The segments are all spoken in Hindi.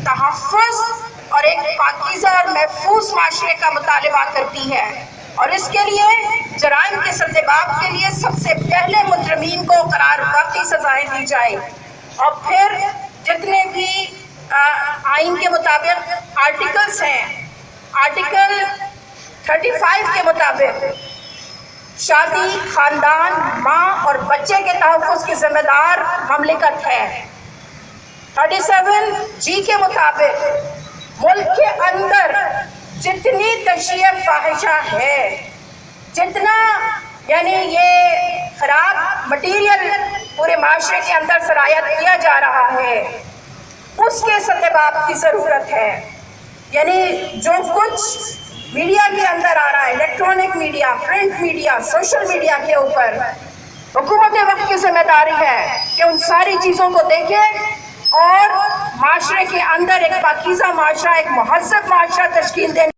तहफ़्फ़ुज़ और एक पाकीज़ा और महफूज माशरे का मुतालबा करती है। और इसके लिए जराइम के सद्देबाब के लिए सबसे पहले मुजरिमीन को करार वाक़ई सज़ाएँ दी जाए और फिर जितने भी आइन के मुताबिक आर्टिकल्स हैं, आर्टिकल 35 के मुताबिक शादी, खानदान, माँ और बच्चे के तहफ़्फ़ुज़ की जिम्मेदार ममलिकत है। 37G के मुताबिक मुल्क के अंदर जितनी तशरीह फाहिशा है, जितना यानी ये ख़राब मटीरियल पूरे माशरे के अंदर सरायत किया जा रहा है, उसके सद्देबाब की ज़रूरत है। यानी जो कुछ मीडिया के अंदर आ रहा है, electronic media, print media, social media के ऊपर, हुकूमत वक्त की जिम्मेदारी है कि उन सारी चीज़ों को देखें और माशरे के अंदर एक पाकीज़ा माशरा, एक मुहज़्ज़ब माशरा तश्कील देने।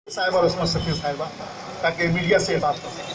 साहिबा और उसमें सफ़ी साहिबा ताकि मीडिया से बात कर सकें।